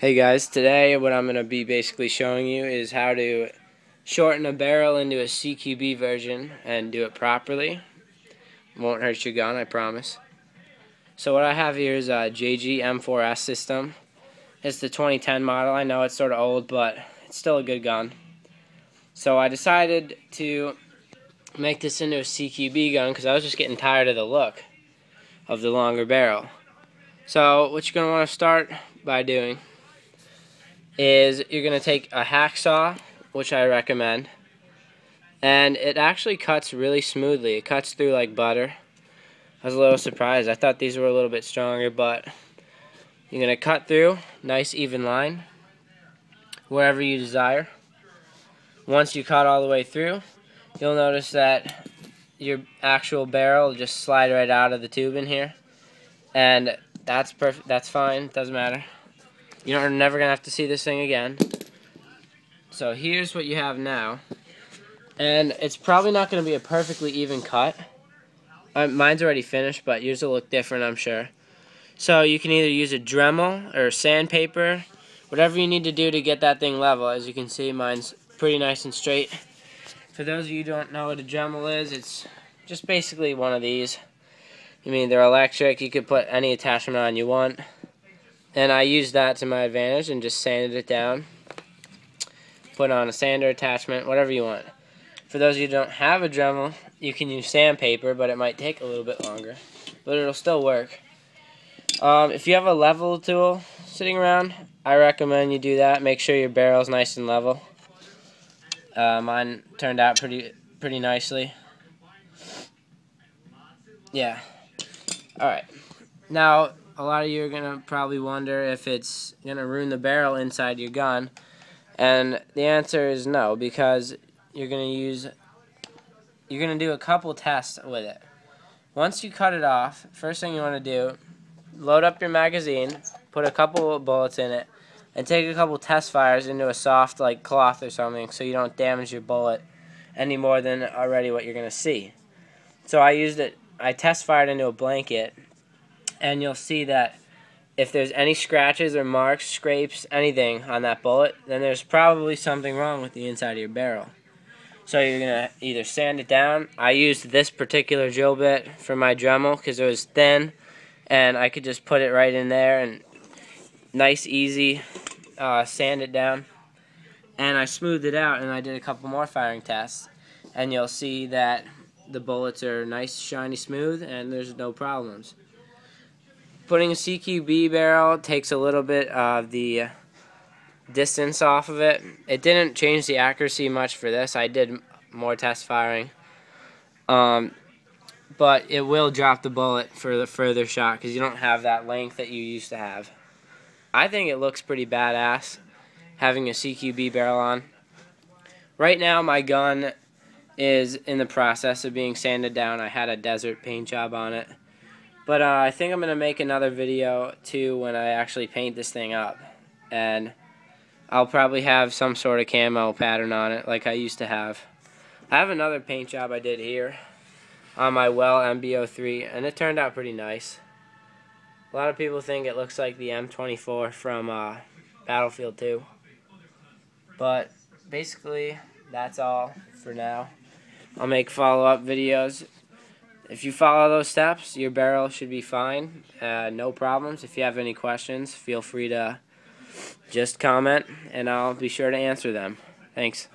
Hey guys, today what I'm going to be basically showing you is how to shorten a barrel into a CQB version and do it properly. Won't hurt your gun, I promise. So what I have here is a JG M4S system. It's the 2010 model. I know it's sort of old, but it's still a good gun. So I decided to make this into a CQB gun because I was just getting tired of the look of the longer barrel. So what you're going to want to start by doing is you're going to take a hacksaw, which I recommend, and it actually cuts really smoothly. It cuts through like butter. I was a little surprised. I thought these were a little bit stronger, but you're going to cut through, nice even line, wherever you desire. Once you cut all the way through, you'll notice that your actual barrel will just slide right out of the tube in here, and that's perfect. That's fine. Doesn't matter. You're never going to have to see this thing again. So here's what you have now. And it's probably not going to be a perfectly even cut. Mine's already finished, but yours will look different, I'm sure. So you can either use a Dremel or sandpaper, whatever you need to do to get that thing level. As you can see, mine's pretty nice and straight. For those of you who don't know what a Dremel is, it's just basically one of these. I mean, they're electric. You could put any attachment on you want. And I used that to my advantage and just sanded it down. Put on a sander attachment, whatever you want. For those of you who don't have a Dremel, you can use sandpaper, but it might take a little bit longer. But it'll still work. If you have a level tool sitting around, I recommend you do that. Make sure your barrel's nice and level. Mine turned out pretty nicely. Yeah. Alright. Now, a lot of you are going to probably wonder if it's going to ruin the barrel inside your gun. And the answer is no, because you're going to do a couple tests with it. Once you cut it off, first thing you want to do, load up your magazine, put a couple of bullets in it, and take a couple test fires into a soft like cloth or something so you don't damage your bullet any more than already what you're going to see. So I test fired into a blanket, and you'll see that if there's any scratches or marks, scrapes, anything on that bullet, then there's probably something wrong with the inside of your barrel. So you're going to either sand it down. I used this particular drill bit for my Dremel because it was thin, and I could just put it right in there and nice, easy, sand it down. And I smoothed it out, and I did a couple more firing tests, and you'll see that the bullets are nice, shiny, smooth, and there's no problems. Putting a CQB barrel takes a little bit of the distance off of it. It didn't change the accuracy much for this. I did more test firing. But it will drop the bullet for the further shot because you don't have that length that you used to have. I think it looks pretty badass having a CQB barrel on. Right now my gun is in the process of being sanded down. I had a desert paint job on it. But I think I'm going to make another video too when I actually paint this thing up. And I'll probably have some sort of camo pattern on it like I used to have. I have another paint job I did here on my Well MB03, and it turned out pretty nice. A lot of people think it looks like the M24 from Battlefield 2. But basically, that's all for now. I'll make follow-up videos. If you follow those steps, your barrel should be fine. No problems. If you have any questions, feel free to just comment, and I'll be sure to answer them. Thanks.